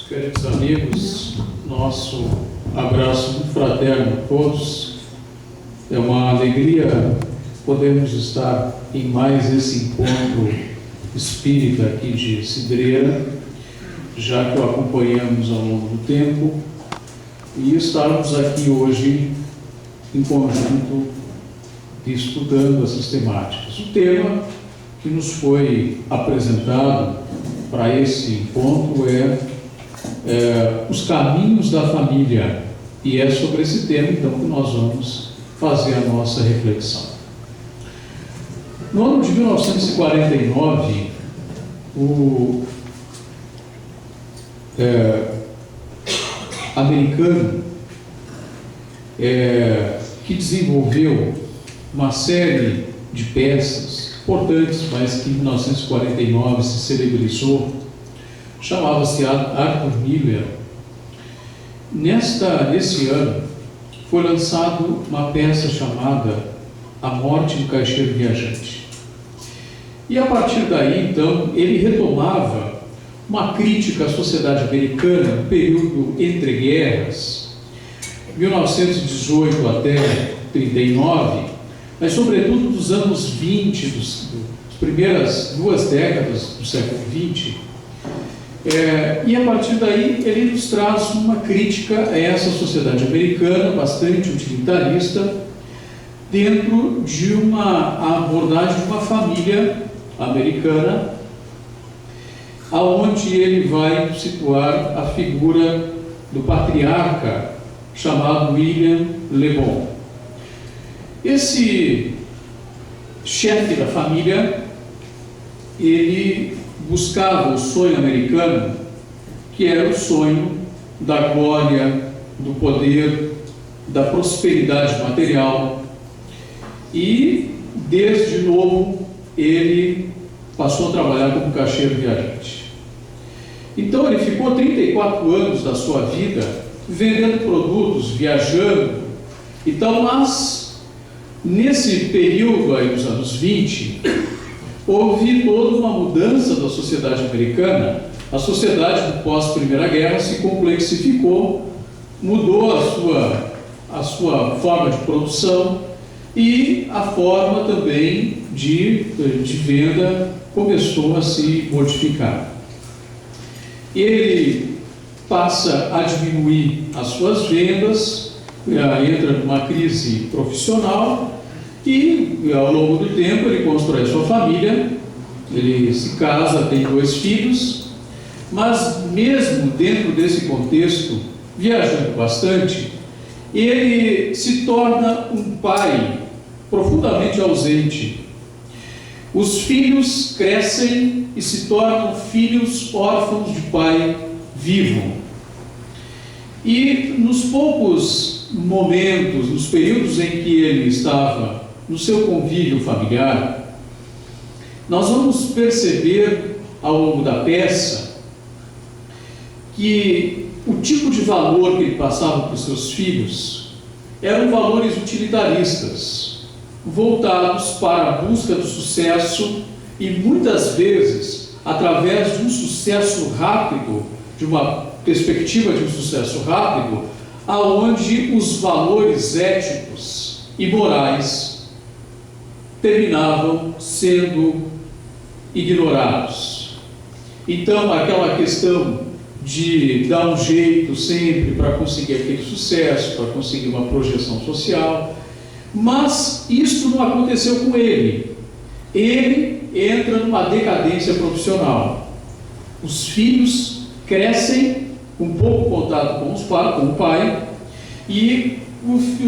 Queridos amigos, nosso abraço fraterno a todos. É uma alegria podermos estar em mais esse encontro espírita aqui de Cidreira, já que o acompanhamos ao longo do tempo, e estarmos aqui hoje em conjunto estudando essas temáticas. O tema que nos foi apresentado para esse encontro é os caminhos da família, e é sobre esse tema então que nós vamos fazer a nossa reflexão. No ano de 1949, o americano que desenvolveu uma série de peças importantes, mas que em 1949 se celebrizou, chamava-se Arthur Miller. Nesse ano foi lançado uma peça chamada A Morte do Caixeiro Viajante. E a partir daí, então, ele retomava uma crítica à sociedade americana no período entre guerras, 1918 até 39, mas sobretudo dos anos 20, das primeiras 2 décadas do século 20. E a partir daí ele nos traz uma crítica a essa sociedade americana bastante utilitarista, dentro de uma abordagem de uma família americana, aonde ele vai situar a figura do patriarca chamado William Le Bon. Esse chefe da família, ele buscava o sonho americano, que era o sonho da glória, do poder, da prosperidade material, e desde novo ele passou a trabalhar como caixeiro viajante. Então ele ficou 34 anos da sua vida vendendo produtos, viajando. Então, mas nesse período aí dos anos 20, houve toda uma mudança da sociedade americana. A sociedade do pós-Primeira Guerra se complexificou, mudou a sua forma de produção, e a forma também de venda começou a se modificar. Ele passa a diminuir as suas vendas, entra numa crise profissional, e ao longo do tempo ele constrói a sua família, ele se casa, tem 2 filhos, mas mesmo dentro desse contexto, viajando bastante, ele se torna um pai profundamente ausente. Os filhos crescem e se tornam filhos órfãos de pai vivo. E nos poucos momentos, nos períodos em que ele estava no seu convívio familiar, nós vamos perceber ao longo da peça que o tipo de valor que ele passava para os seus filhos eram valores utilitaristas, voltados para a busca do sucesso, e muitas vezes através de um sucesso rápido, de uma perspectiva de um sucesso rápido, aonde os valores éticos e morais terminavam sendo ignorados. Então, aquela questão de dar um jeito sempre para conseguir aquele sucesso, para conseguir uma projeção social, mas isso não aconteceu com ele. Ele entra numa decadência profissional. Os filhos crescem com pouco contato com o pai, e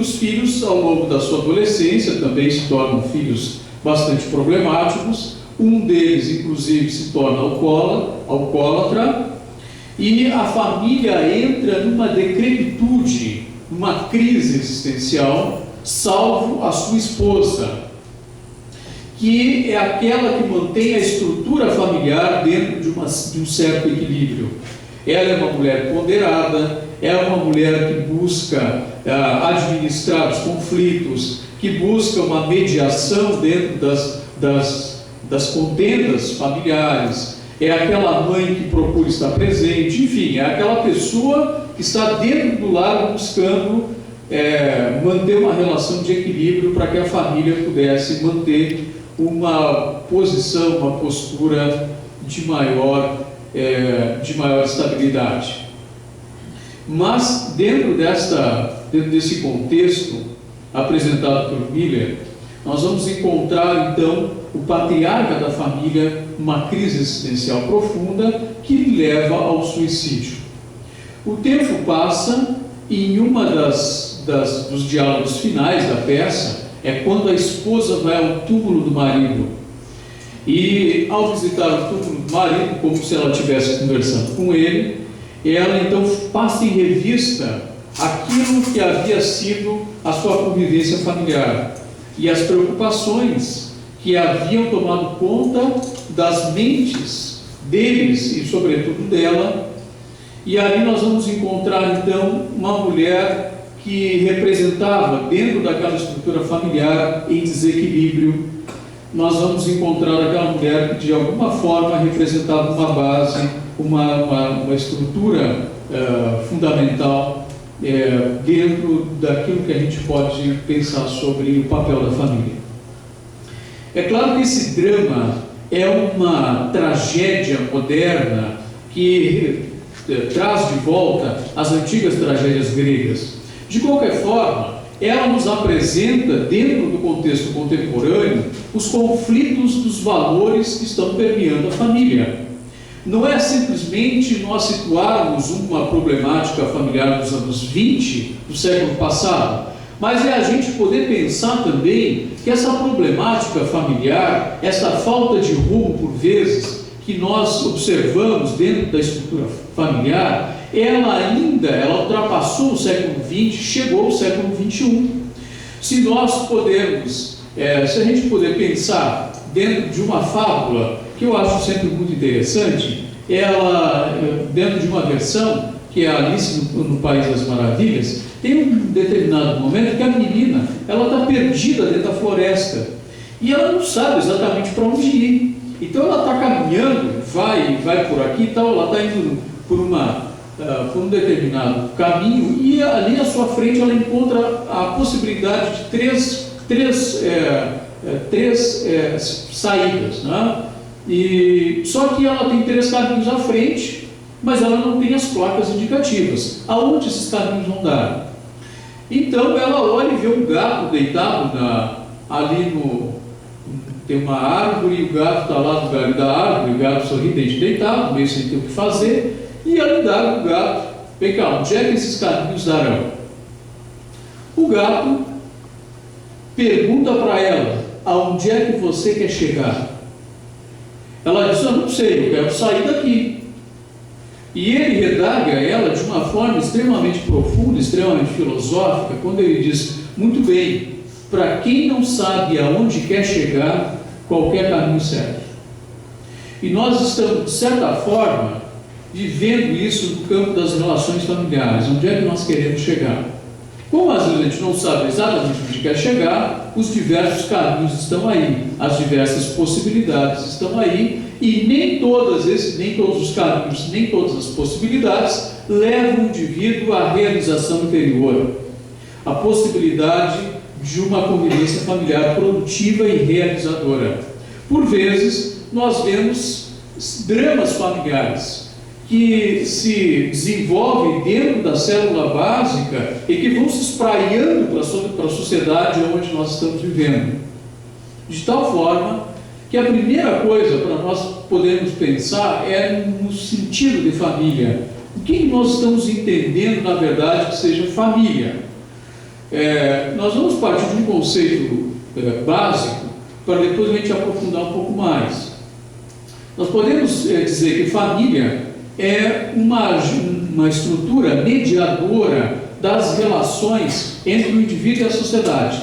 os filhos, ao longo da sua adolescência, também se tornam filhos bastante problemáticos. Um deles, inclusive, se torna alcoólatra, e a família entra numa decrepitude, numa crise existencial, salvo a sua esposa, que é aquela que mantém a estrutura familiar dentro de um certo equilíbrio. Ela é uma mulher ponderada, é uma mulher que busca administrar os conflitos, que busca uma mediação dentro das contendas familiares, é aquela mãe que procura estar presente, enfim, é aquela pessoa que está dentro do lar buscando manter uma relação de equilíbrio para que a família pudesse manter uma posição, uma postura de maior estabilidade. Mas dentro desse contexto apresentado por Miller, nós vamos encontrar então o patriarca da família numa crise existencial profunda que leva ao suicídio. O tempo passa e em uma dos diálogos finais da peça é quando a esposa vai ao túmulo do marido e, ao visitar o túmulo do marido, como se ela estivesse conversando com ele, ela então passa em revista aquilo que havia sido a sua convivência familiar e as preocupações que haviam tomado conta das mentes deles e sobretudo dela. E ali nós vamos encontrar então uma mulher que representava, dentro daquela estrutura familiar em desequilíbrio, nós vamos encontrar aquela mulher que de alguma forma representava uma base, uma estrutura fundamental dentro daquilo que a gente pode pensar sobre o papel da família. É claro que esse drama é uma tragédia moderna que traz de volta as antigas tragédias gregas. De qualquer forma, ela nos apresenta, dentro do contexto contemporâneo, os conflitos dos valores que estão permeando a família. Não é simplesmente nós situarmos uma problemática familiar dos anos 20 do século passado, mas é a gente poder pensar também que essa problemática familiar, essa falta de rumo, por vezes, que nós observamos dentro da estrutura familiar, ela ultrapassou o século XX, chegou ao século XXI. Se a gente puder pensar dentro de uma fábula, que eu acho sempre muito interessante, dentro de uma versão, que é Alice no País das Maravilhas, tem um determinado momento que a menina, ela está perdida dentro da floresta, e ela não sabe exatamente para onde ir. Então ela está caminhando, vai por aqui e tal, ela está indo por um determinado caminho, e ali à sua frente ela encontra a possibilidade de três saídas, né? Só que ela tem 3 caminhos à frente, mas ela não tem as placas indicativas. Aonde esses caminhos vão dar? Então ela olha e vê um gato deitado tem uma árvore, e o gato está lá no galho da árvore, o gato sorridente deitado, meio sem ter o que fazer, e ela indaga o gato: vem cá, onde é que esses caminhos darão? O gato pergunta para ela: aonde é que você quer chegar? Ela diz: eu não sei, eu quero sair daqui. E ele redaga ela de uma forma extremamente profunda, extremamente filosófica, quando ele diz: muito bem, para quem não sabe aonde quer chegar, qualquer caminho serve. E nós estamos, de certa forma, vivendo isso no campo das relações familiares. Onde é que nós queremos chegar? Como às vezes a gente não sabe exatamente onde quer chegar, os diversos caminhos estão aí, as diversas possibilidades estão aí, e nem todos os caminhos, nem todas as possibilidades levam o indivíduo à realização interior, à possibilidade de uma convivência familiar produtiva e realizadora. Por vezes, nós vemos dramas familiares que se desenvolvem dentro da célula básica e que vão se espraiando para a sociedade onde nós estamos vivendo. De tal forma que a primeira coisa para nós podermos pensar é no sentido de família. O que nós estamos entendendo, na verdade, que seja família? Nós vamos partir de um conceito básico para depois a gente aprofundar um pouco mais. Nós podemos dizer que família é uma estrutura mediadora das relações entre o indivíduo e a sociedade.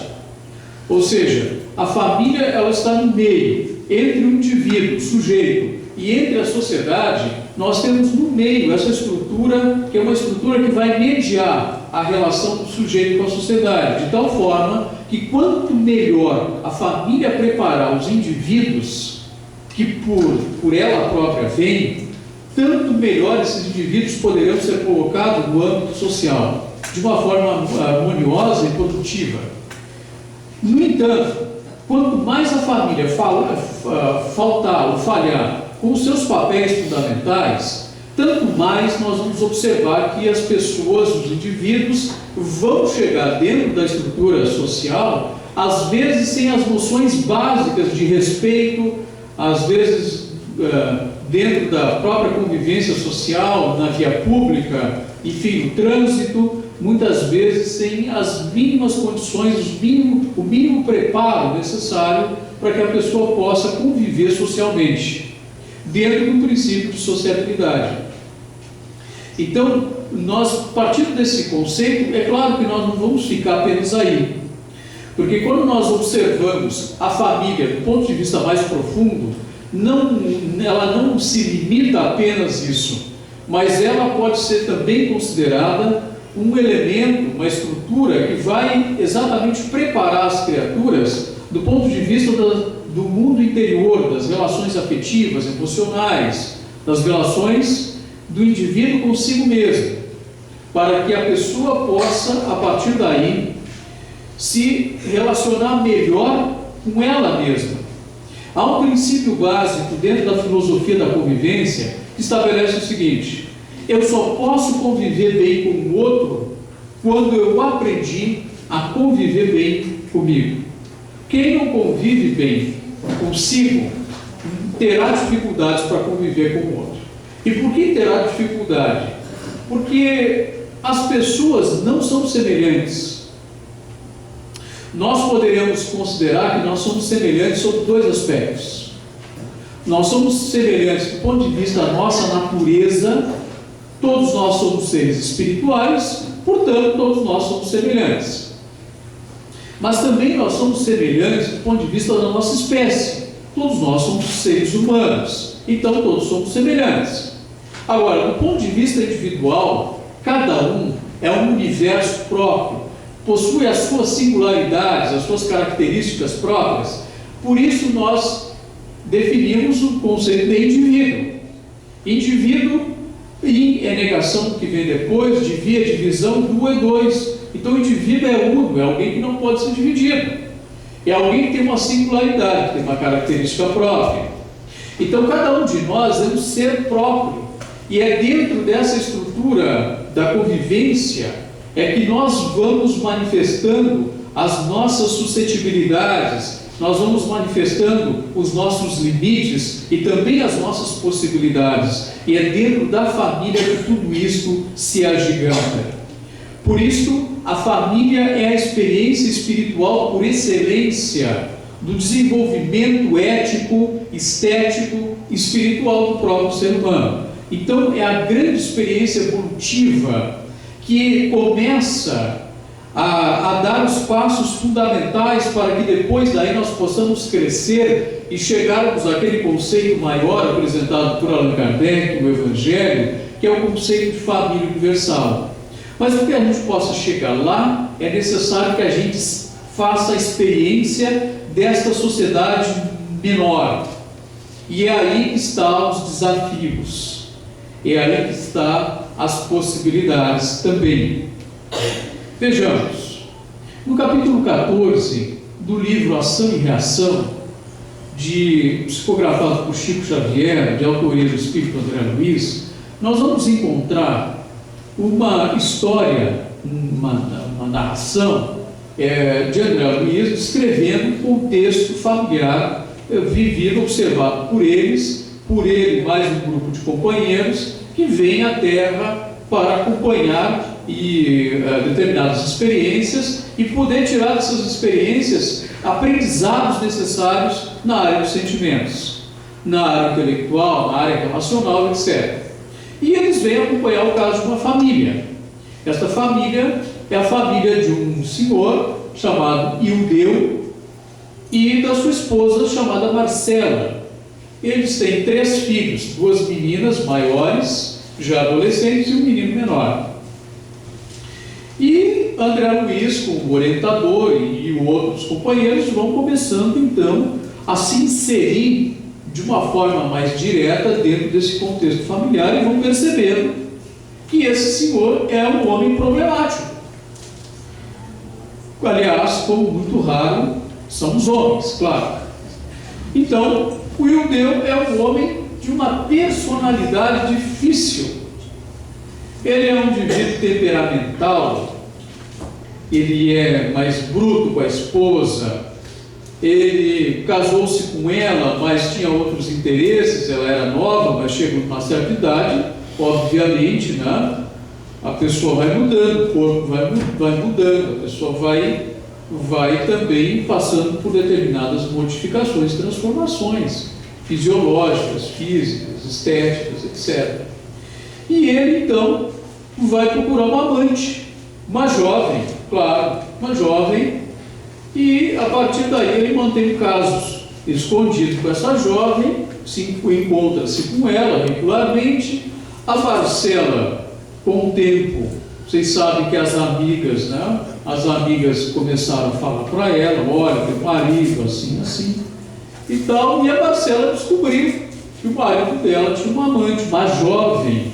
Ou seja, a família ela está no meio, entre o indivíduo, o sujeito, e entre a sociedade. Nós temos no meio essa estrutura, que é uma estrutura que vai mediar a relação do sujeito com a sociedade, de tal forma que quanto melhor a família preparar os indivíduos que por ela própria vem, tanto melhor esses indivíduos poderão ser colocados no âmbito social, de uma forma harmoniosa e produtiva. No entanto, quanto mais a família faltar ou falhar com os seus papéis fundamentais, tanto mais nós vamos observar que as pessoas, os indivíduos, vão chegar dentro da estrutura social, às vezes sem as noções básicas de respeito, às vezes dentro da própria convivência social, na via pública, enfim, no trânsito, muitas vezes sem as mínimas condições, o mínimo preparo necessário para que a pessoa possa conviver socialmente, dentro do princípio de sociabilidade. Então, nós, partindo desse conceito, é claro que nós não vamos ficar apenas aí, porque quando nós observamos a família do ponto de vista mais profundo, ela não se limita a apenas isso, mas ela pode ser também considerada um elemento, uma estrutura que vai exatamente preparar as criaturas do ponto de vista do mundo interior, das relações afetivas, emocionais, das relações do indivíduo consigo mesmo, para que a pessoa possa, a partir daí, se relacionar melhor com ela mesma. Há um princípio básico dentro da filosofia da convivência que estabelece o seguinte: eu só posso conviver bem com o outro quando eu aprendi a conviver bem comigo. Quem não convive bem consigo terá dificuldades para conviver com o outro. E por que terá dificuldade? Porque as pessoas não são semelhantes. Nós poderíamos considerar que nós somos semelhantes sob dois aspectos. Nós somos semelhantes do ponto de vista da nossa natureza. Todos nós somos seres espirituais, portanto, todos nós somos semelhantes. Mas também nós somos semelhantes do ponto de vista da nossa espécie. Todos nós somos seres humanos, então todos somos semelhantes. Agora, do ponto de vista individual, cada um é um universo próprio, possui as suas singularidades, as suas características próprias. Por isso nós definimos o conceito de indivíduo. Indivíduo é negação do que vem depois, divide é divisão, duo é dois. Então o indivíduo é uno, é alguém que não pode ser dividido. É alguém que tem uma singularidade, que tem uma característica própria. Então cada um de nós é um ser próprio. E é dentro dessa estrutura da convivência é que nós vamos manifestando as nossas suscetibilidades, nós vamos manifestando os nossos limites e também as nossas possibilidades. E é dentro da família que tudo isso se agiganta. Por isso, a família é a experiência espiritual por excelência do desenvolvimento ético, estético, espiritual do próprio ser humano. Então, é a grande experiência evolutiva que começa a dar os passos fundamentais para que depois daí nós possamos crescer e chegarmos àquele conceito maior apresentado por Allan Kardec, o Evangelho, que é o conceito de família universal. Mas para que a gente possa chegar lá, é necessário que a gente faça a experiência desta sociedade menor. E é aí que estão os desafios, é aí que estão as possibilidades também. Vejamos, no capítulo 14 do livro Ação e Reação, psicografado por Chico Xavier, de autoria do Espírito André Luiz, nós vamos encontrar uma história, uma narração de André Luiz descrevendo o contexto familiar vivido, observado por ele mais um grupo de companheiros que vêm à Terra para acompanhar determinadas experiências e poder tirar dessas experiências aprendizados necessários na área dos sentimentos, na área intelectual, na área relacional, etc. E eles vêm acompanhar o caso de uma família. Esta família é a família de um senhor chamado Ildeu e da sua esposa chamada Marcela. Eles têm 3 filhos, 2 meninas maiores, já adolescentes, e um menino menor. E André Luiz, como orientador, e outros companheiros vão começando então a se inserir de uma forma mais direta dentro desse contexto familiar e vão percebendo que esse senhor é um homem problemático. Aliás, como muito raro são os homens, claro. Então, o Ildeu é um homem de uma personalidade difícil. Ele é um indivíduo temperamental, ele é mais bruto com a esposa, ele casou-se com ela, mas tinha outros interesses, ela era nova, mas chegou numa certa idade, obviamente, né? A pessoa vai mudando, o corpo vai mudando, a pessoa vai também passando por determinadas modificações, transformações fisiológicas, físicas, estéticas, etc. E ele, então, vai procurar uma amante, uma jovem, claro, uma jovem, e a partir daí ele mantém casos escondidos com essa jovem, encontra-se com ela regularmente. A Marcela, com o tempo, vocês sabem que as amigas, né? As amigas começaram a falar para ela, olha, teu marido, assim, assim, e tal, e a Marcela descobriu que o marido dela tinha uma amante, uma jovem,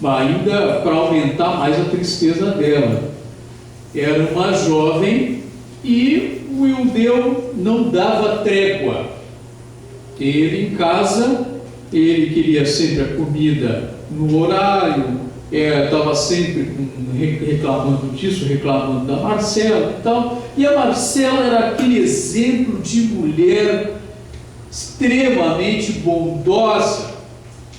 ainda para aumentar mais a tristeza dela. Era uma jovem e o Ildeu não dava trégua. Ele em casa, ele queria sempre a comida no horário, estava sempre reclamando disso, reclamando da Marcela e tal. E a Marcela era aquele exemplo de mulher extremamente bondosa,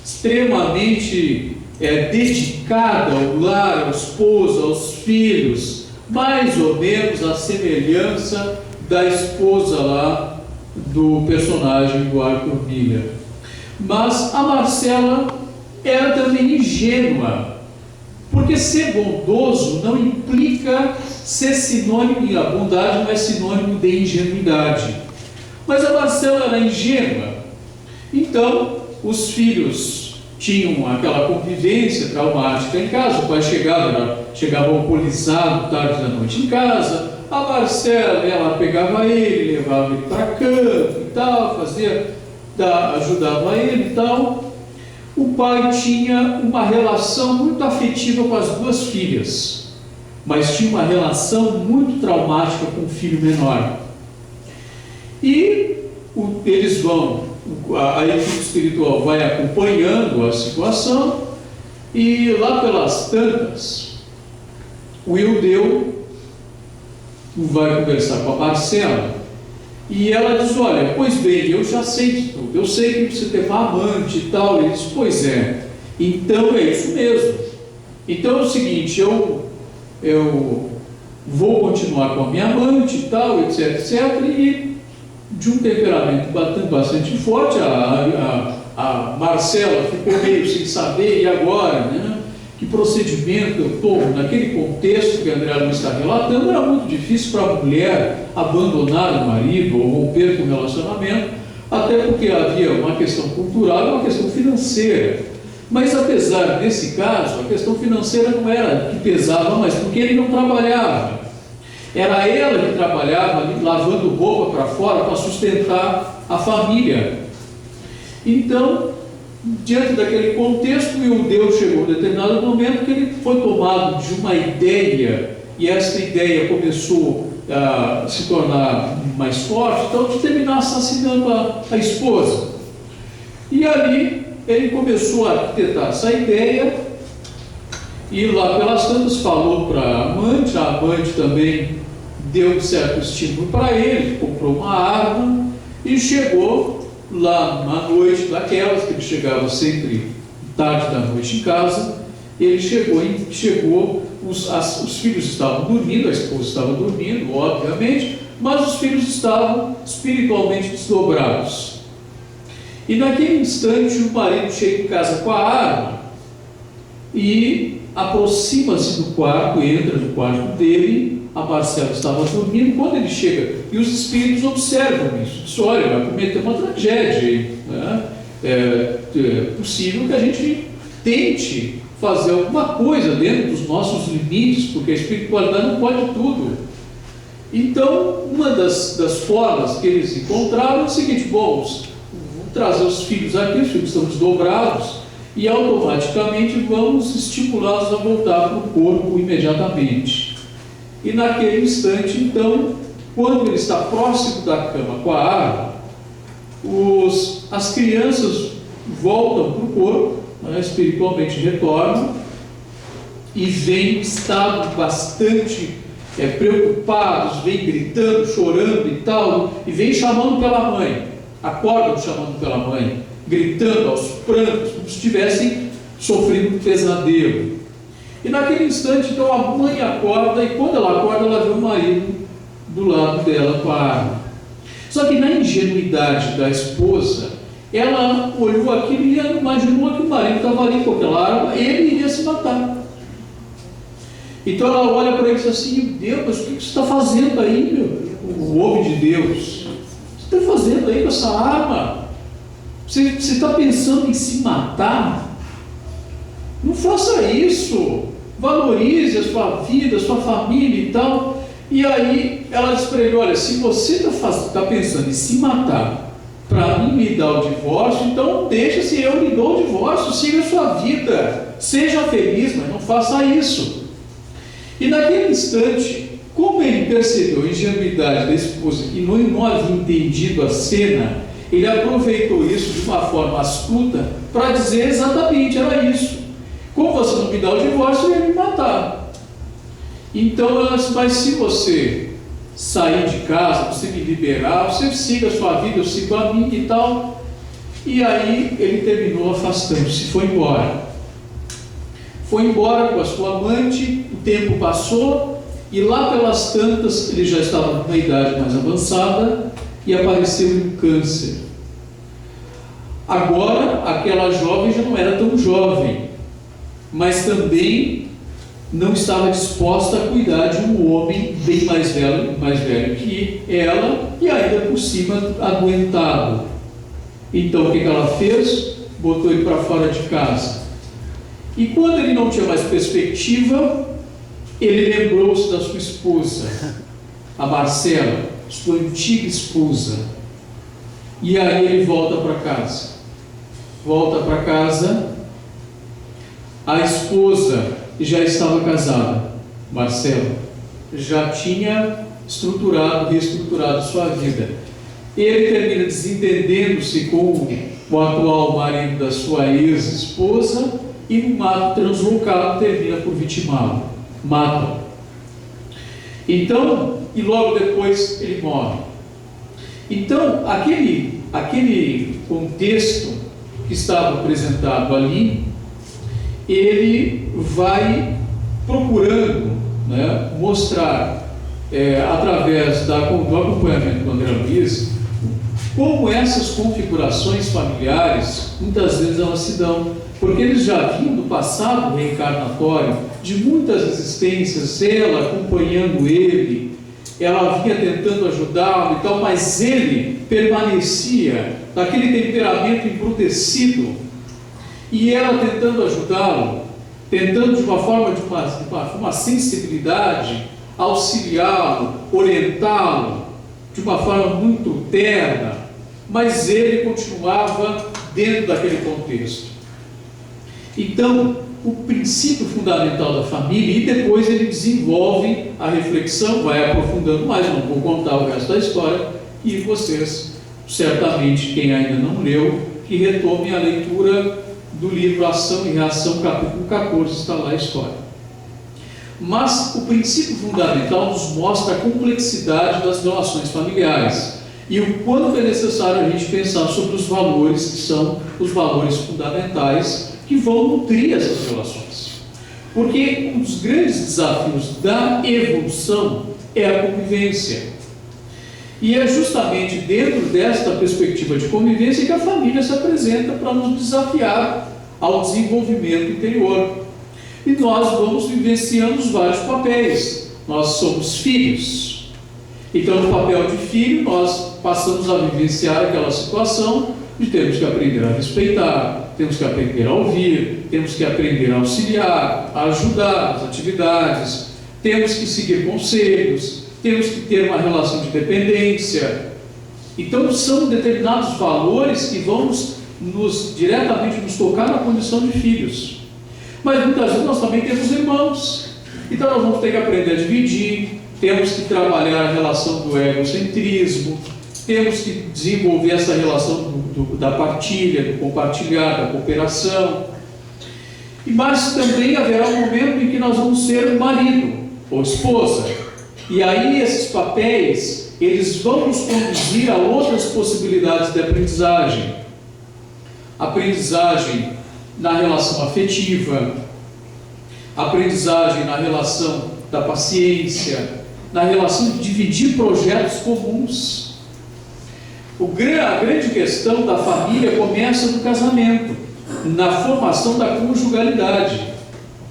extremamente dedicada ao lar, ao esposo, aos filhos, mais ou menos a semelhança da esposa lá do personagem do Arthur Miller. Mas a Marcela era também ingênua, porque ser bondoso não implica ser sinônimo, a bondade não é sinônimo de ingenuidade. Mas a Marcela era ingênua, então os filhos tinham aquela convivência traumática em casa, o pai chegava alcoolizado tarde da noite em casa, a Marcela, ela pegava ele, levava ele para canto e tal, ajudava ele e tal. O pai tinha uma relação muito afetiva com as duas filhas, mas tinha uma relação muito traumática com o filho menor. E eles vão, a equipe espiritual vai acompanhando a situação, e lá pelas tantas, o Ildeu vai conversar com a Marcela, e ela diz, olha, pois bem, eu já sei de tudo, eu sei que você tem uma amante e tal. Ele diz, pois é, então é isso mesmo. Então é o seguinte, eu vou continuar com a minha amante e tal, etc, etc, e de um temperamento bastante forte, a Marcela ficou meio sem saber, e agora, né? Que procedimento eu tomo? Naquele contexto que a Andréa não está relatando, era muito difícil para a mulher abandonar o marido ou romper com o relacionamento, até porque havia uma questão cultural e uma questão financeira. Mas apesar desse caso, a questão financeira não era que pesava mais, porque ele não trabalhava. Era ela que trabalhava ali, lavando roupa para fora para sustentar a família. Então, diante daquele contexto, o Ildeu chegou a um determinado momento que ele foi tomado de uma ideia, e essa ideia começou a se tornar mais forte, então de terminar assassinando a esposa. E ali ele começou a arquitetar essa ideia, e lá pelas tantas falou para a amante também deu um certo estímulo para ele, comprou uma arma e chegou lá uma noite daquelas, que ele chegava sempre tarde da noite em casa. Ele chegou, os filhos estavam dormindo, a esposa estava dormindo, obviamente, mas os filhos estavam espiritualmente desdobrados. E naquele instante o marido chega em casa com a arma e aproxima-se do quarto, entra no quarto dele. A Marcela estava dormindo. Quando ele chega, e os espíritos observam isso, diz, olha, vai cometer uma tragédia, né? É possível que a gente tente fazer alguma coisa dentro dos nossos limites, porque a espiritualidade não pode tudo. Então, uma das formas que eles encontraram é o seguinte, bom, trazer os filhos aqui, os filhos estão desdobrados, e automaticamente vamos estimulá-los a voltar para o corpo imediatamente. E naquele instante, então, quando ele está próximo da cama com a arma, as crianças voltam para o corpo, né, espiritualmente retornam, e vêm em estado bastante preocupados, vêm gritando, chorando e tal, e vêm chamando pela mãe, acordam chamando pela mãe, gritando aos prantos, como se estivessem sofrendo um pesadelo. E naquele instante, então, a mãe acorda, e quando ela acorda, ela vê o marido do lado dela com a arma. Só que na ingenuidade da esposa, ela olhou aquilo e imaginou que o marido estava ali com aquela arma, ele iria se matar. Então ela olha para ele e diz assim: Deus, mas o que você está fazendo aí, meu? O homem de Deus, o que você está fazendo aí com essa arma? Você está pensando em se matar? Não faça isso. Valorize a sua vida, a sua família e tal. E aí ela diz para ele: olha, se você está pensando em se matar para mim me dar o divórcio, então deixa-se, eu lhe dou o divórcio, siga a sua vida, seja feliz, mas não faça isso. E naquele instante, como ele percebeu a ingenuidade da esposa, que não havia entendido a cena, ele aproveitou isso de uma forma astuta para dizer exatamente, era isso. Como você não me dá o divórcio, eu ia me matar. Então ela disse: mas se você sair de casa, você me liberar, você siga a sua vida, eu sigo a minha e tal. E aí ele terminou afastando-se, foi embora. Foi embora com a sua amante, o tempo passou, e lá pelas tantas, ele já estava numa idade mais avançada, e apareceu um câncer. Agora, aquela jovem já não era tão jovem, mas também não estava disposta a cuidar de um homem bem mais velho que ela, e ainda por cima adoentado. Então o que ela fez? Botou ele para fora de casa. E quando ele não tinha mais perspectiva, ele lembrou-se da sua esposa, a Marcela, sua antiga esposa. E aí ele volta para casa. Volta para casa. A esposa já estava casada, Marcela, já tinha reestruturado sua vida. Ele termina desentendendo-se com o atual marido da sua ex-esposa, e no ato translocado termina por vitimá-lo, mata-o. Então, e logo depois ele morre. Então, aquele contexto que estava apresentado ali, ele vai procurando, né, mostrar, através do acompanhamento do André Luiz, como essas configurações familiares, muitas vezes elas se dão, porque eles já vinham do passado reencarnatório, de muitas existências, ela acompanhando ele, ela vinha tentando ajudá-lo e tal, mas ele permanecia naquele temperamento embrutecido, e ela tentando ajudá-lo, tentando de uma forma, de uma sensibilidade, auxiliá-lo, orientá-lo, de uma forma muito terna, mas ele continuava dentro daquele contexto. Então, o princípio fundamental da família, e depois ele desenvolve a reflexão, vai aprofundando mais, não vou contar o resto da história, e vocês, certamente, quem ainda não leu, que retome a leitura do livro Ação e Reação, capítulo 14, está lá a história. Mas o princípio fundamental nos mostra a complexidade das relações familiares e o quanto é necessário a gente pensar sobre os valores que são os valores fundamentais que vão nutrir essas relações. Porque um dos grandes desafios da evolução é a convivência. E é justamente dentro desta perspectiva de convivência que a família se apresenta para nos desafiar ao desenvolvimento interior. E nós vamos vivenciando os vários papéis. Nós somos filhos. Então, no papel de filho, nós passamos a vivenciar aquela situação de termos que aprender a respeitar, temos que aprender a ouvir, temos que aprender a auxiliar, a ajudar nas atividades, temos que seguir conselhos, temos que ter uma relação de dependência. Então são determinados valores que vão diretamente nos tocar na condição de filhos. Mas muitas vezes nós também temos irmãos, então nós vamos ter que aprender a dividir, temos que trabalhar a relação do egocentrismo, temos que desenvolver essa relação da partilha, do compartilhar, da cooperação. Mas também haverá um momento em que nós vamos ser marido ou esposa. E aí esses papéis, eles vão nos conduzir a outras possibilidades de aprendizagem. Aprendizagem na relação afetiva, aprendizagem na relação da paciência, na relação de dividir projetos comuns. A grande questão da família começa no casamento, na formação da conjugalidade,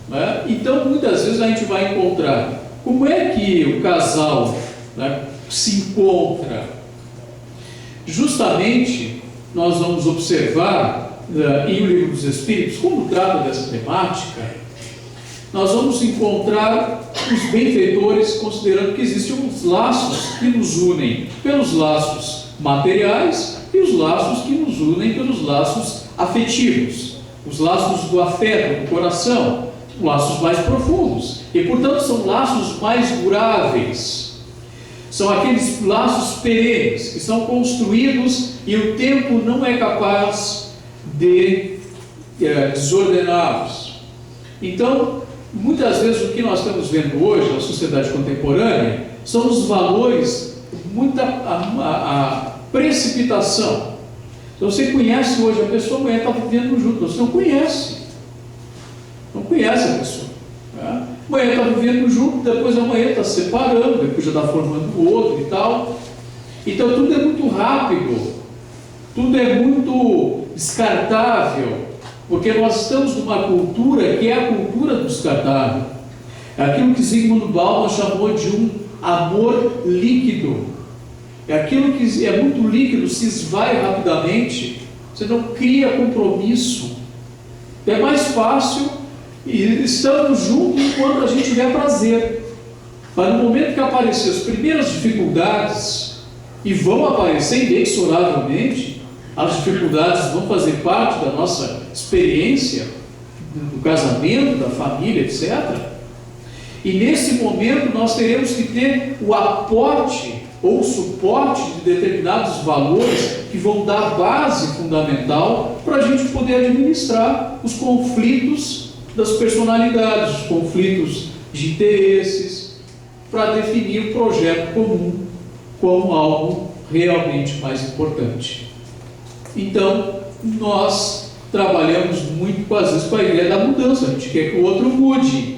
né? Então, muitas vezes a gente vai encontrar como é que o casal, né, se encontra. Justamente, nós vamos observar em O Livro dos Espíritos, como trata dessa temática, nós vamos encontrar os benfeitores considerando que existem uns laços que nos unem pelos laços materiais e os laços que nos unem pelos laços afetivos, os laços do afeto, do coração, laços mais profundos, e portanto são laços mais duráveis, são aqueles laços perenes que são construídos e o tempo não é capaz de desordená-los. Então, muitas vezes o que nós estamos vendo hoje na sociedade contemporânea são os valores, a precipitação. Então, você conhece hoje a pessoa, amanhã está vivendo junto, você não conhece a pessoa, né? Amanhã está vivendo junto, depois amanhã está se separando, depois já está formando o outro e tal. Então tudo é muito rápido, tudo é muito descartável, porque nós estamos numa cultura que é a cultura do descartável. É aquilo que Zygmunt Bauman chamou de um amor líquido. É aquilo que é muito líquido, se esvai rapidamente, você não cria compromisso. É mais fácil e estamos juntos enquanto a gente tiver prazer. Mas no momento que aparecer as primeiras dificuldades, e vão aparecer inexoravelmente, as dificuldades vão fazer parte da nossa experiência, do casamento, da família, etc. E nesse momento nós teremos que ter o aporte ou o suporte de determinados valores que vão dar base fundamental para a gente poder administrar os conflitos das personalidades, os conflitos de interesses, para definir o projeto comum como algo realmente mais importante. Então, nós trabalhamos muito, às vezes, com a ideia da mudança. A gente quer que o outro mude.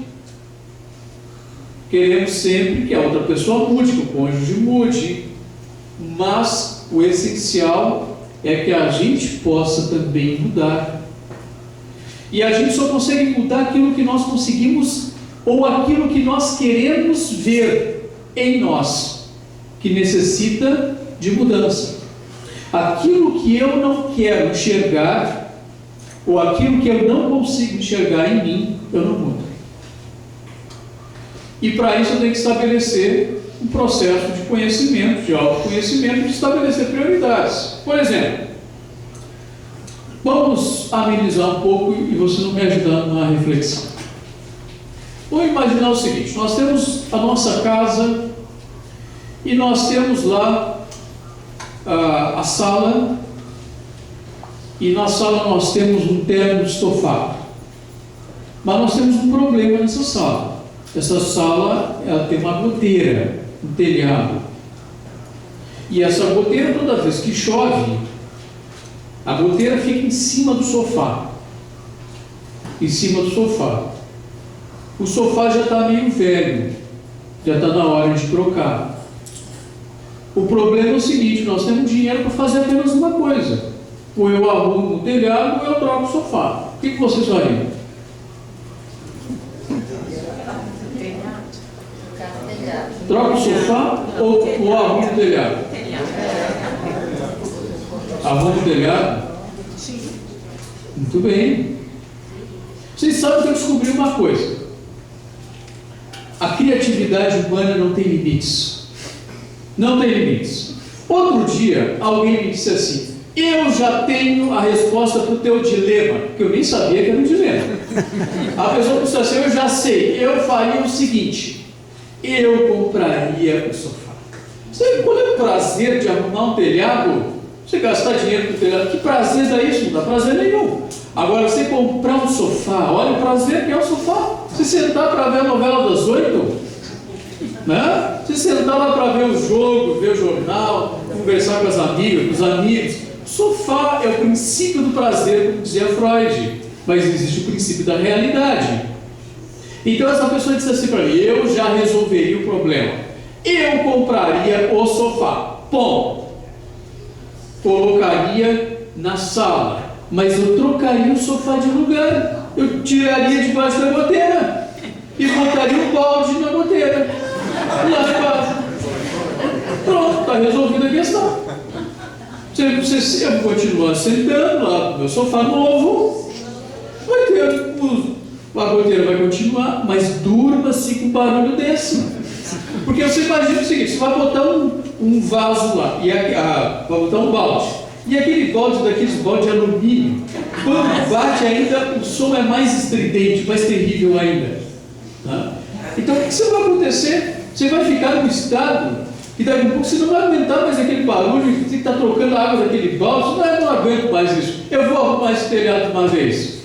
Queremos sempre que a outra pessoa mude, que o cônjuge mude. Mas o essencial é que a gente possa também mudar. E a gente só consegue mudar aquilo que nós conseguimos, ou aquilo que nós queremos ver em nós, que necessita de mudança. Aquilo que eu não quero enxergar, ou aquilo que eu não consigo enxergar em mim, eu não mudo. E para isso eu tenho que estabelecer um processo de conhecimento, de autoconhecimento, de estabelecer prioridades. Por exemplo, vamos amenizar um pouco e você não me ajudando na reflexão. Vamos imaginar o seguinte: nós temos a nossa casa e nós temos lá a sala, e na sala nós temos um terno estofado. Mas nós temos um problema nessa sala. Essa sala, ela tem uma goteira, um telhado. E essa goteira, toda vez que chove, a goteira fica em cima do sofá. Em cima do sofá. O sofá já está meio velho, já está na hora de trocar. O problema é o seguinte: nós temos dinheiro para fazer apenas uma coisa. Ou eu arrumo o telhado, ou eu troco o sofá. O que vocês fariam? Troca o sofá ou arruma o telhado? Arruma o telhado? Sim. Muito bem. Vocês sabem que eu descobri uma coisa: a criatividade humana não tem limites. Não tem limites. Outro dia, alguém me disse assim: eu já tenho a resposta para o teu dilema, que eu nem sabia que era um dilema. A pessoa disse assim: eu já sei, eu faria o seguinte, eu compraria o sofá. Sabe qual é o prazer de arrumar um telhado? Você gastar dinheiro no telhado, que prazer dá isso? Não dá prazer nenhum. Agora, você comprar um sofá, olha o prazer que é o sofá. Você sentar para ver a novela das 8, né? Você sentar lá para ver o jogo, ver o jornal, conversar com as amigas, com os amigos. O sofá é o princípio do prazer, como dizia Freud, mas existe o princípio da realidade. Então essa pessoa disse assim para mim: eu já resolveria o problema, eu compraria o sofá, bom, colocaria na sala, mas eu trocaria o sofá de lugar, eu tiraria debaixo da goteira e botaria um balde na goteira lá debaixo. Pronto, está resolvida a questão. Você sempre continuar sentando lá no meu sofá novo, vai ter a goteira vai continuar, mas durma-se com um barulho desse. Porque você imagina o seguinte: você vai botar um vaso lá, vai botar um balde, e aquele balde daqueles balde de alumínio, quando bate ainda, o som é mais estridente, mais terrível ainda. Tá? Então o que vai acontecer? Você vai ficar num estado e daqui a pouco você não vai aguentar mais aquele barulho, você está trocando a água daquele balde. Não, eu não aguento mais isso, eu vou arrumar esse telhado de uma vez.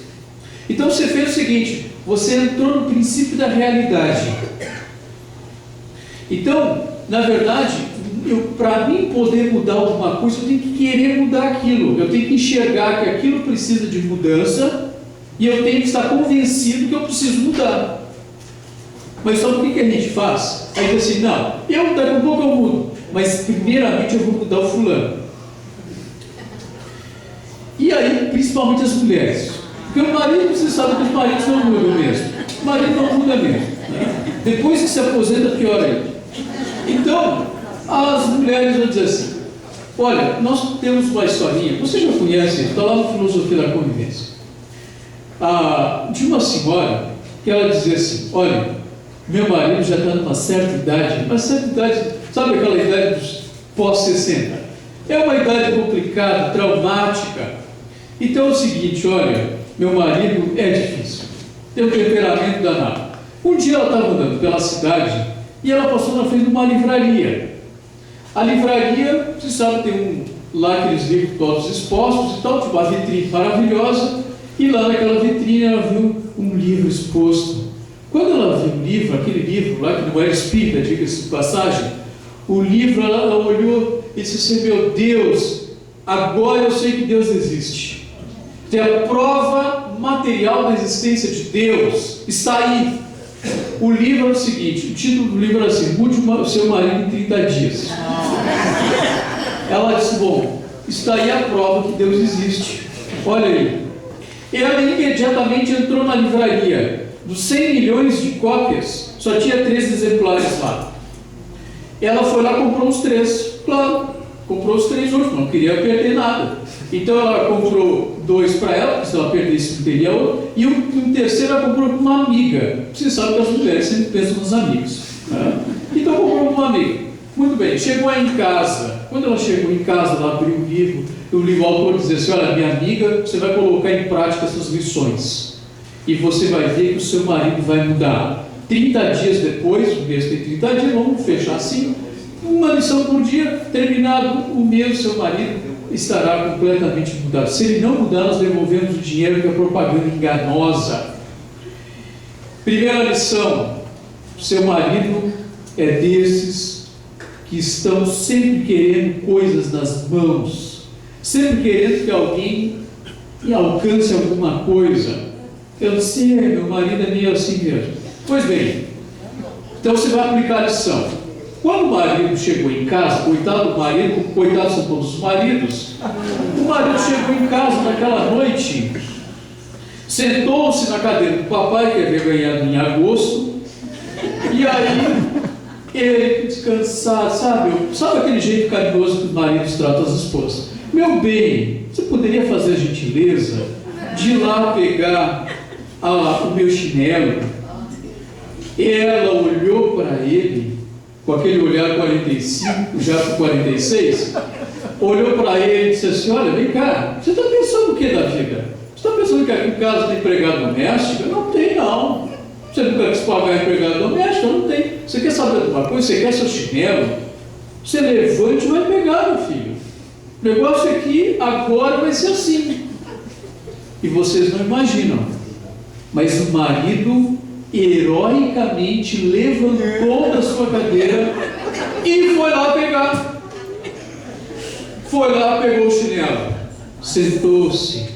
Então você fez o seguinte: você entrou no princípio da realidade. Então, na verdade, para mim poder mudar alguma coisa, eu tenho que querer mudar aquilo, eu tenho que enxergar que aquilo precisa de mudança e eu tenho que estar convencido que eu preciso mudar. Mas só o que a gente faz? Aí diz assim: não, daqui a pouco eu mudo, mas primeiramente eu vou mudar o fulano. E aí, principalmente as mulheres, porque o marido, você sabe que os maridos não mudam mesmo, o marido não muda mesmo, né? Depois que se aposenta, pior ainda. Então, as mulheres vão dizer assim: olha, nós temos uma historinha, você já conhece, está lá no Filosofia da Convivência, de uma senhora que ela dizia assim: olha, meu marido já está numa certa idade, sabe aquela idade dos pós-60? É uma idade complicada, traumática. Então é o seguinte: olha, meu marido é difícil, tem um temperamento danado. Um dia ela estava andando pela cidade e ela passou na frente de uma livraria. A livraria, você sabe, tem lá aqueles livros todos expostos e tal, tipo uma vitrine maravilhosa, e lá naquela vitrine ela viu um livro exposto. Quando ela viu o livro, aquele livro lá, que não era espírita, diga-se de passagem, o livro, ela olhou e disse assim: meu Deus, agora eu sei que Deus existe. Tem a prova material da existência de Deus, está aí. O livro é o seguinte, o título do livro é assim: mude o seu marido em 30 dias. Ela disse: bom, está aí a prova que Deus existe. Olha aí. Ela imediatamente entrou na livraria. Dos 100 milhões de cópias, só tinha 3 exemplares lá. Ela foi lá e comprou os 3. Claro, comprou os 3 últimos, não queria perder nada. Então ela comprou 2 para ela, porque se ela perdesse não teria outro, e um terceiro ela comprou para uma amiga. Você sabe que as mulheres sempre pensam nos amigos, né? Então comprou para uma amiga. Muito bem, chegou aí em casa. Quando ela chegou em casa, ela abriu o livro, o autor dizia assim: olha, minha amiga, você vai colocar em prática essas lições e você vai ver que o seu marido vai mudar. 30 dias depois, o mês tem 30 dias, vamos fechar assim, uma lição por dia, terminado o mês, o seu marido estará completamente mudado. Se ele não mudar, nós devolvemos o dinheiro, que é propaganda enganosa. Primeira lição: seu marido é desses que estão sempre querendo coisas nas mãos, sempre querendo que alguém alcance alguma coisa. Eu sei, meu marido é meio assim mesmo. Pois bem, então você vai aplicar a lição. Quando o marido chegou em casa, coitado do marido, coitados são todos os maridos, o marido chegou em casa naquela noite, sentou-se na cadeira do papai, que havia ganhado em agosto, e aí ele descansado, sabe aquele jeito carinhoso que os maridos tratam as esposas: meu bem, você poderia fazer a gentileza de ir lá pegar o meu chinelo? Ela olhou para ele com aquele olhar 45, já com 46, olhou para ele e disse assim: olha, vem cá, você está pensando o que da vida? Você está pensando que aqui em casa tem empregado doméstico? Não tem, não. Você nunca quis pagar empregado doméstico? Não tem. Você quer saber de uma coisa? Você quer seu chinelo? Você levante e vai pegar, meu filho. O negócio é que agora vai ser assim. E vocês não imaginam, mas o marido heroicamente levantou da sua cadeira e foi lá pegar. Foi lá, pegou o chinelo, sentou-se.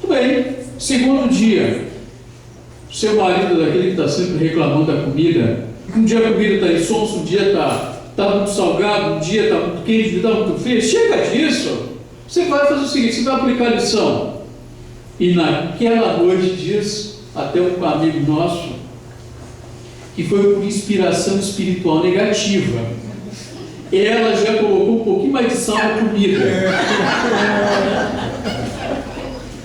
Tudo bem. Segundo dia, seu marido é daquele que está sempre reclamando da comida. Um dia a comida está insonsa, um dia está muito salgado, um dia está muito quente, um dia está muito frio. Chega disso. Você vai fazer o seguinte, você vai aplicar a lição. E naquela noite diz, até um amigo nosso, que foi por inspiração espiritual negativa, ela já colocou um pouquinho mais de sal na comida.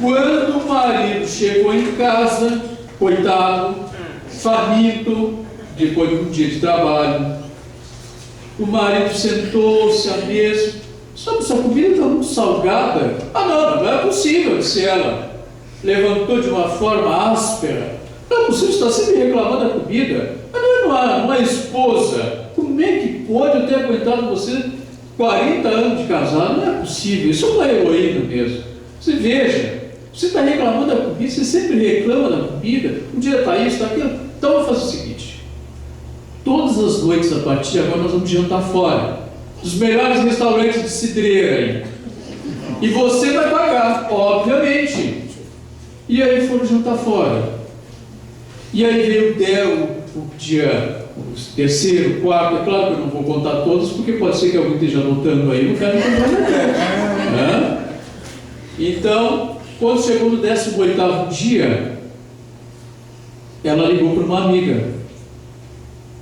Quando o marido chegou em casa, coitado, faminto, depois de um dia de trabalho, o marido sentou-se à mesa. Sabe, essa comida está muito salgada. Não é possível, disse ela. Levantou de uma forma áspera. Não é possível, você está sempre reclamando da comida. Mas não é uma esposa. Como é que pode eu ter aguentado você 40 anos de casado? Não é possível, isso é uma heroína mesmo. Você veja, você está reclamando da comida, você sempre reclama da comida. Um dia está isso, está aquilo. Então vamos fazer o seguinte: todas as noites a partir de agora nós vamos jantar fora, dos melhores restaurantes de cidreira aí. E você vai pagar, obviamente. E aí foram jantar fora. E aí veio o dia, o terceiro, o quarto. É claro que eu não vou contar todos, porque pode ser que alguém esteja anotando aí, não quero contar nada. Então, quando chegou no 18º dia, ela ligou para uma amiga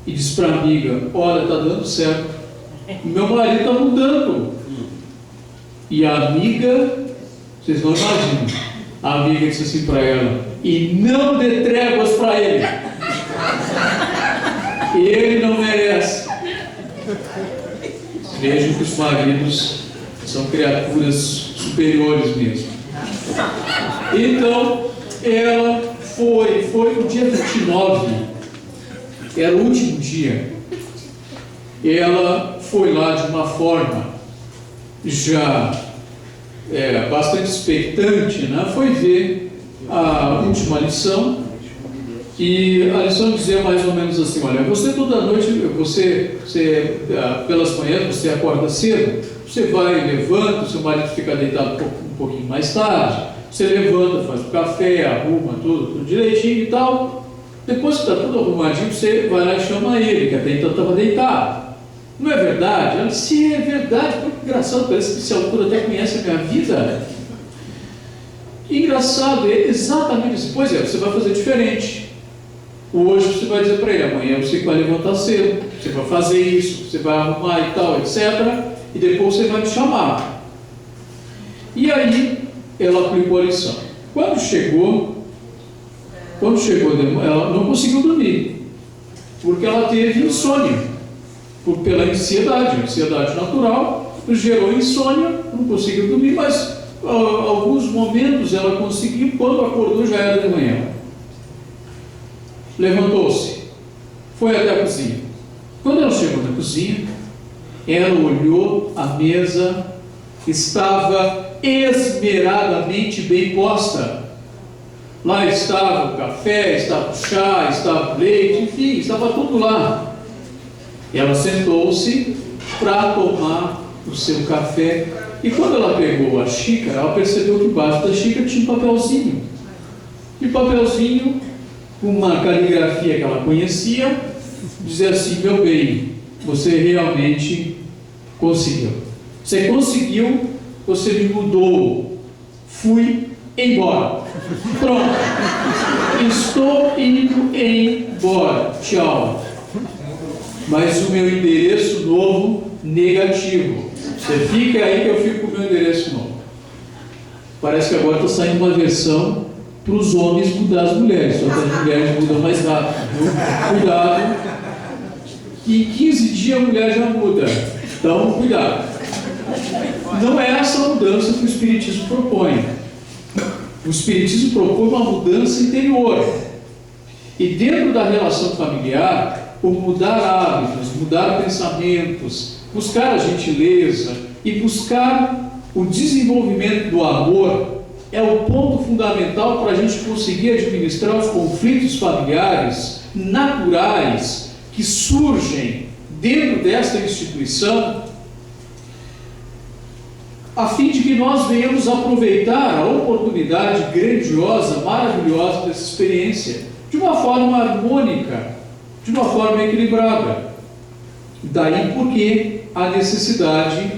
e disse para a amiga: olha, está dando certo, meu marido está mudando. E a amiga, vocês não imaginam, a amiga disse assim para ela: e não dê tréguas para ele, ele não merece. Vejam que os maridos são criaturas superiores mesmo. Então ela foi no dia 29, era o último dia. Ela foi lá de uma forma já bastante expectante, né? Foi ver a última lição, e a lição dizia mais ou menos assim: olha, você toda noite, pelas manhãs você acorda cedo, você vai e levanta, o seu marido fica deitado um pouquinho mais tarde, você levanta, faz o café, arruma tudo direitinho e tal. Depois que está tudo arrumadinho, você vai lá e chama ele, que até então estava deitado. Não é verdade? Ela disse: sim, é verdade. Que engraçado, parece que esse autor até conhece a minha vida. Que engraçado, é exatamente isso. Pois é, você vai fazer diferente. Hoje você vai dizer para ele: amanhã você vai levantar cedo, você vai fazer isso, você vai arrumar e tal, etc. E depois você vai me chamar. E aí ela aplicou a lição. Quando chegou, ela não conseguiu dormir, porque ela teve insônia. Pela ansiedade natural, gerou insônia, não conseguiu dormir, mas alguns momentos ela conseguiu. Quando acordou já era de manhã. Levantou-se, foi até a cozinha. Quando ela chegou na cozinha, ela olhou, a mesa estava esmeradamente bem posta. Lá estava o café, estava o chá, estava o leite, enfim, estava tudo lá. Ela sentou-se para tomar o seu café, e quando ela pegou a xícara, ela percebeu que embaixo da xícara tinha um papelzinho. E o papelzinho, com uma caligrafia que ela conhecia, dizia assim: meu bem, você realmente conseguiu. Você conseguiu, você me mudou. Fui embora. Pronto. Estou indo embora. Tchau. Mas o meu endereço novo, negativo. Você fica aí que eu fico com o meu endereço novo. Parece que agora está saindo uma versão para os homens mudar as mulheres, só que as mulheres mudam mais rápido, viu? Cuidado. que em 15 dias a mulher já muda. Então, cuidado. Não é essa mudança que o Espiritismo propõe. O Espiritismo propõe uma mudança interior. E dentro da relação familiar, por mudar hábitos, mudar pensamentos, buscar a gentileza e buscar o desenvolvimento do amor, é o ponto fundamental para a gente conseguir administrar os conflitos familiares naturais que surgem dentro desta instituição, a fim de que nós venhamos aproveitar a oportunidade grandiosa, maravilhosa dessa experiência, de uma forma harmônica, de uma forma equilibrada. Daí porque a necessidade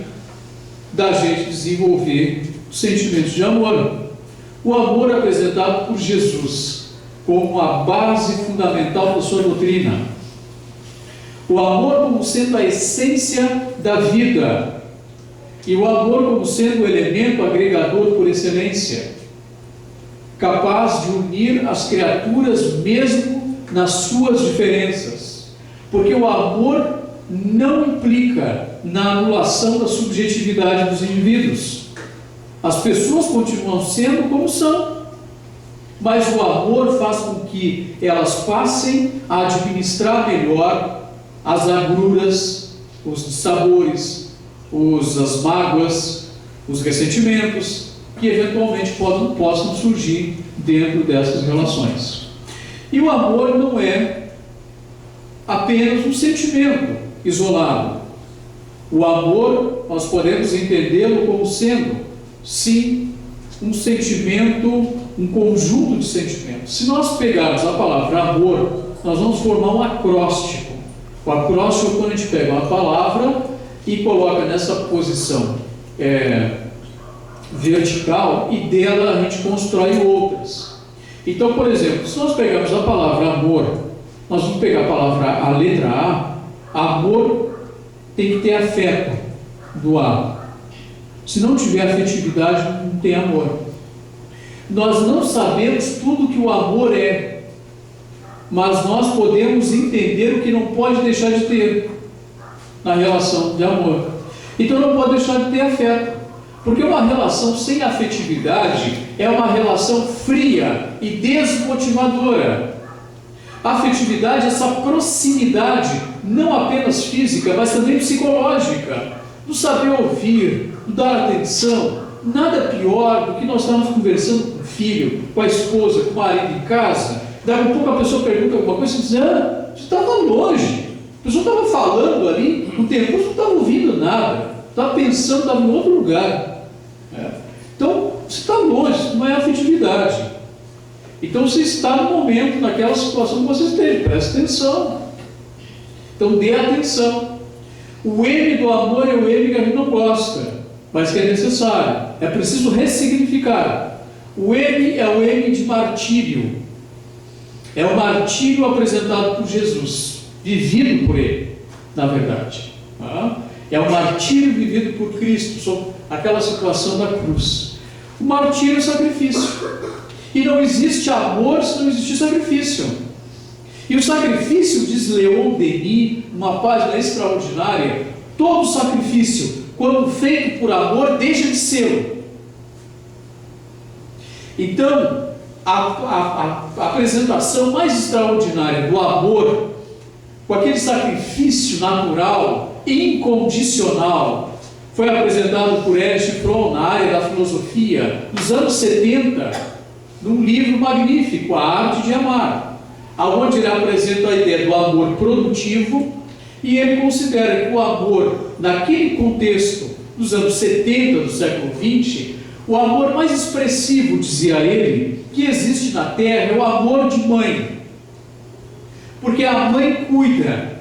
da gente desenvolver sentimentos de amor. O amor apresentado por Jesus como a base fundamental da sua doutrina. O amor como sendo a essência da vida. E o amor como sendo o elemento agregador por excelência, capaz de unir as criaturas mesmo nas suas diferenças. Porque o amor não implica na anulação da subjetividade dos indivíduos. As pessoas continuam sendo como são, mas o amor faz com que elas passem a administrar melhor as agruras, os dissabores, as mágoas, os ressentimentos que eventualmente possam surgir dentro dessas relações. E o amor não é apenas um sentimento isolado. O amor, nós podemos entendê-lo como sendo, sim, um sentimento, um conjunto de sentimentos. Se nós pegarmos a palavra amor, nós vamos formar um acróstico. O acróstico é quando a gente pega uma palavra e coloca nessa posição vertical, e dela a gente constrói outras. Então, por exemplo, se nós pegarmos a palavra amor, nós vamos pegar a letra A. Amor tem que ter afeto do A. Se não tiver afetividade, não tem amor. Nós não sabemos tudo que o amor é, mas nós podemos entender o que não pode deixar de ter na relação de amor. Então não pode deixar de ter afeto, porque uma relação sem afetividade é uma relação fria e desmotivadora. A afetividade é essa proximidade, não apenas física, mas também psicológica, do saber ouvir, do dar atenção. Nada pior do que nós estarmos conversando com o filho, com a esposa, com o marido em casa, daqui a pouco a pessoa pergunta alguma coisa e diz: você estava longe. A pessoa estava falando ali, o tempo você não estava ouvindo nada, estava pensando, estava em outro lugar. Então, você está longe, isso não é afetividade. Então, você está no momento, naquela situação que você esteja, preste atenção. Então, dê atenção. O M do amor é o M que a gente não gosta, mas que é necessário. É preciso ressignificar. O M é o M de martírio. É o martírio apresentado por Jesus, vivido por Ele, na verdade. É o martírio vivido por Cristo, sob aquela situação da cruz. O martírio é o sacrifício. E não existe amor se não existir sacrifício. E o sacrifício, diz Leon Denis, numa página extraordinária, todo sacrifício, quando feito por amor, deixa de ser. Então, a apresentação mais extraordinária do amor, com aquele sacrifício natural, incondicional, foi apresentado por Erich Fromm na área da filosofia, nos anos 70, num livro magnífico, A Arte de Amar, onde ele apresenta a ideia do amor produtivo, e ele considera que o amor, naquele contexto dos anos 70 do século XX, o amor mais expressivo, dizia ele, que existe na Terra é o amor de mãe. Porque a mãe cuida.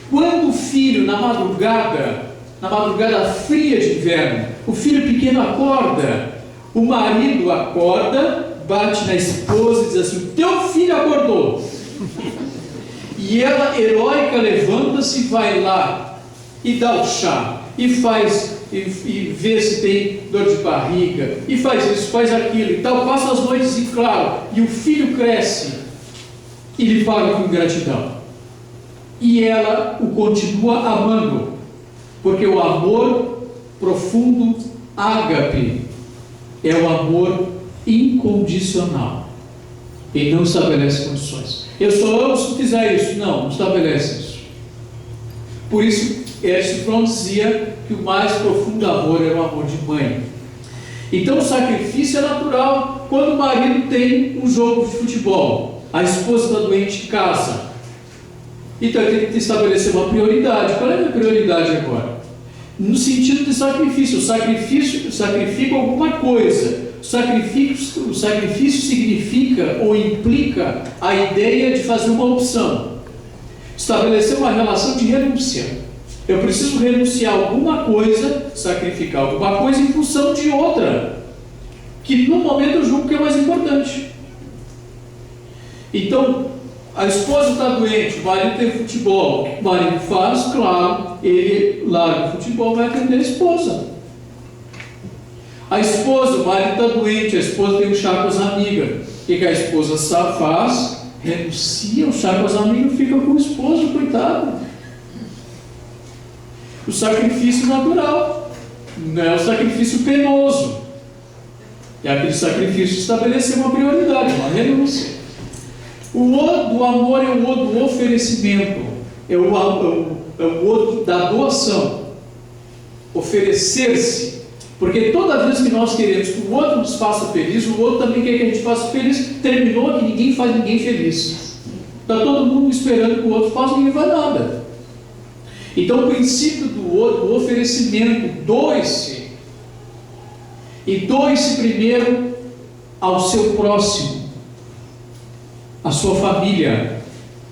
Quando o filho, na madrugada fria de inverno, o filho pequeno acorda, o marido acorda, bate na esposa e diz assim: o teu filho acordou. E ela, heróica, levanta-se, vai lá e dá o chá, e faz, e vê se tem dor de barriga, e faz isso, faz aquilo e tal, passa as noites em claro, e o filho cresce e lhe paga com gratidão. e ela o continua amando, porque o amor profundo, ágape, é o amor incondicional. Ele não estabelece condições. Eu só amo se fizer isso. Não estabelece isso. Por isso, Erich Fromm dizia que o mais profundo amor era o amor de mãe. Então, o sacrifício é natural. Quando o marido tem um jogo de futebol, a esposa está doente em casa, então ele tem que estabelecer uma prioridade. Qual é a minha prioridade agora? No sentido de sacrifício. O sacrifício sacrifica alguma coisa. O sacrifício significa ou implica a ideia de fazer uma opção, estabelecer uma relação de renúncia. Eu preciso renunciar a alguma coisa, sacrificar alguma coisa em função de outra, que no momento eu julgo que é mais importante. Então, a esposa está doente, o marido tem futebol. O que o marido faz? Claro, ele larga o futebol e vai atender a esposa. A esposa, o marido está doente, a esposa tem um chá com as amigas. O que a esposa faz? Renuncia o chá com as amigas e fica com o esposo, coitado. O sacrifício natural, não é o sacrifício penoso. É aquele sacrifício de estabelecer uma prioridade, uma renúncia. O O do amor é o O do oferecimento, é o O da doação. Oferecer-se. Porque toda vez que nós queremos que o outro nos faça feliz, o outro também quer que a gente faça feliz. Terminou que ninguém faz ninguém feliz. Está todo mundo esperando que o outro faça e ninguém faz nada. Então o princípio do oferecimento, doe-se. E doe-se primeiro ao seu próximo, à sua família.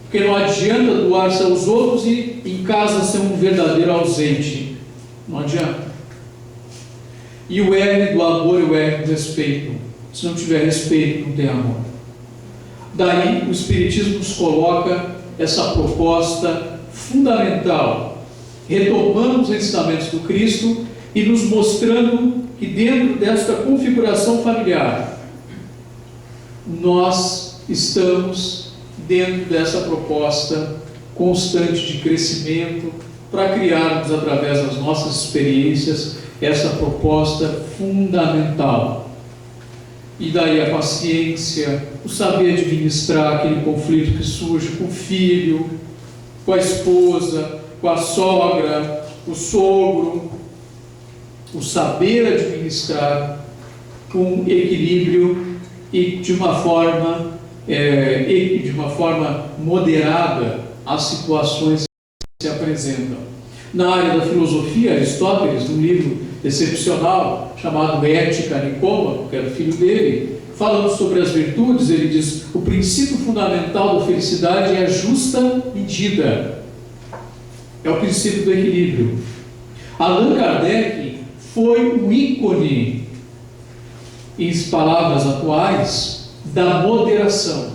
Porque não adianta doar-se aos outros e em casa ser um verdadeiro ausente. Não adianta. E o R do amor e o R do respeito. Se não tiver respeito, não tem amor. Daí o Espiritismo nos coloca essa proposta fundamental, retomando os ensinamentos do Cristo e nos mostrando que dentro desta configuração familiar, nós estamos dentro dessa proposta constante de crescimento para criarmos, através das nossas experiências, essa proposta fundamental. E daí a paciência, o saber administrar aquele conflito que surge com o filho, com a esposa, com a sogra, o sogro, o saber administrar com equilíbrio e de uma forma moderada as situações que se apresentam. Na área da filosofia, Aristóteles, num livro excepcional chamado Ética Nicômaco, que era o filho dele, falando sobre as virtudes, ele diz: o princípio fundamental da felicidade é a justa medida, é o princípio do equilíbrio. Allan Kardec foi um ícone, em palavras atuais, da moderação,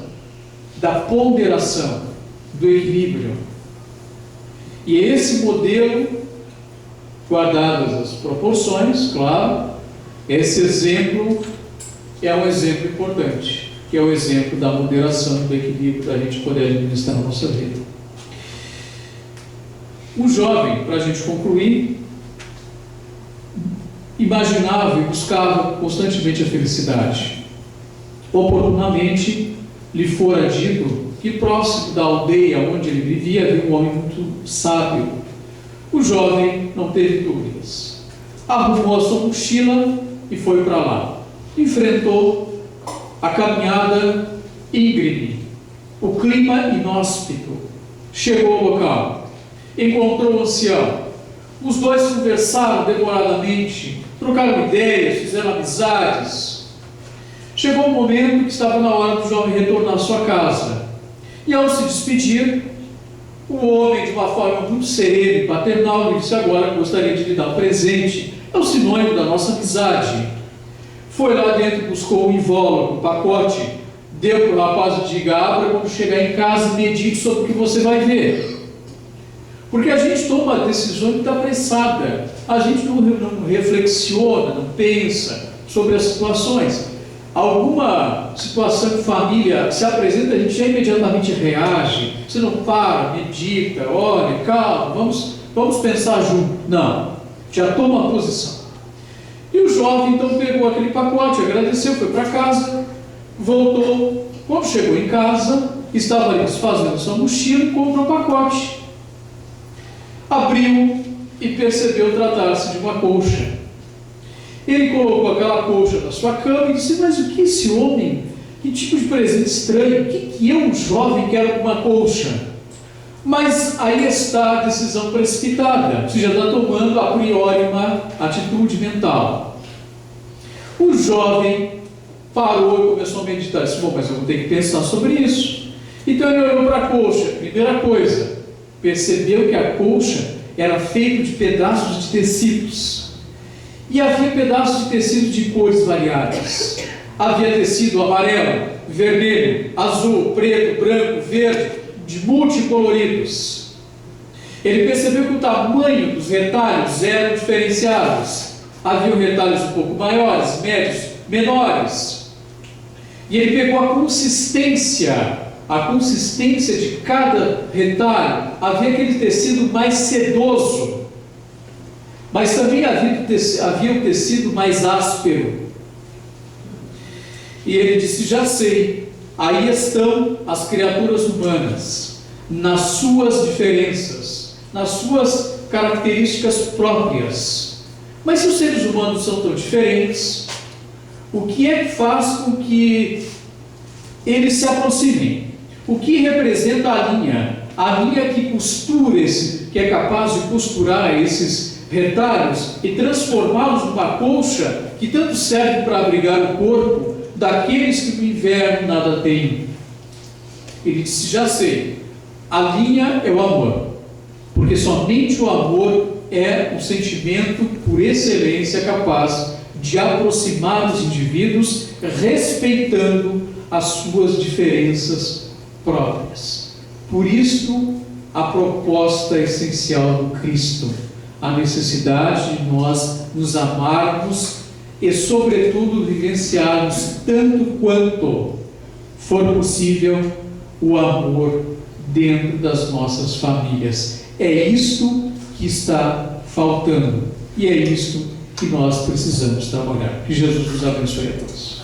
da ponderação, do equilíbrio. E esse modelo, guardadas as proporções, claro, esse exemplo é um exemplo importante, que é o exemplo da moderação, do equilíbrio, para a gente poder administrar a nossa vida. O jovem, para a gente concluir, imaginava e buscava constantemente a felicidade. Oportunamente lhe fora dito que próximo da aldeia onde ele vivia havia um homem muito sábio. O jovem não teve dúvidas. Arrumou a sua mochila e foi para lá. Enfrentou a caminhada íngreme, o clima inóspito. Chegou ao local, encontrou o ancião. Os dois conversaram demoradamente, trocaram ideias, fizeram amizades. Chegou o momento que estava na hora do jovem retornar à sua casa. E ao se despedir, o homem, de uma forma muito serena e paternal, lhe disse: agora gostaria de lhe dar um presente, é o sinônimo da nossa amizade. Foi lá dentro, buscou um invólucro, um pacote, deu para o rapaz e diga: abra quando chegar em casa, medite sobre o que você vai ver. Porque a gente toma decisões muito apressada, a gente não reflexiona, não pensa sobre as situações. alguma situação de família se apresenta, a gente já imediatamente reage, você não para, medita, olha, calma, vamos pensar junto. Não, já toma posição. E o jovem então pegou aquele pacote, agradeceu, foi para casa, voltou. Quando chegou em casa, estava ali desfazendo sua mochila e comprou o pacote. Abriu e percebeu tratar-se de uma colcha. Ele colocou aquela colcha na sua cama e disse: mas o que esse homem, que tipo de presente estranho, o que eu, um jovem, quero com uma colcha? Mas aí está a decisão precipitada, você já está tomando a priori uma atitude mental. O jovem parou e começou a meditar, disse: bom, mas eu vou ter que pensar sobre isso. Então ele olhou para a colcha, primeira coisa, percebeu que a colcha era feita de pedaços de tecidos. E havia pedaços de tecido de cores variadas. Havia tecido amarelo, vermelho, azul, preto, branco, verde, de multicoloridos. Ele percebeu que o tamanho dos retalhos eram diferenciados. Havia retalhos um pouco maiores, médios, menores. E ele pegou a consistência de cada retalho. Havia aquele tecido mais sedoso, mas também havia o tecido mais áspero. E ele disse: já sei, aí estão as criaturas humanas, nas suas diferenças, nas suas características próprias. Mas se os seres humanos são tão diferentes, o que é que faz com que eles se aproximem? O que representa a linha que costura que é capaz de costurar esses retalhos e transformá-los numa colcha que tanto serve para abrigar o corpo daqueles que no inverno nada têm? Ele disse: já sei, a linha é o amor, porque somente o amor é um sentimento por excelência capaz de aproximar os indivíduos, respeitando as suas diferenças próprias. Por isso, a proposta essencial do Cristo, a necessidade de nós nos amarmos e, sobretudo, vivenciarmos tanto quanto for possível o amor dentro das nossas famílias. É isto que está faltando e é isto que nós precisamos trabalhar. Que Jesus nos abençoe a todos.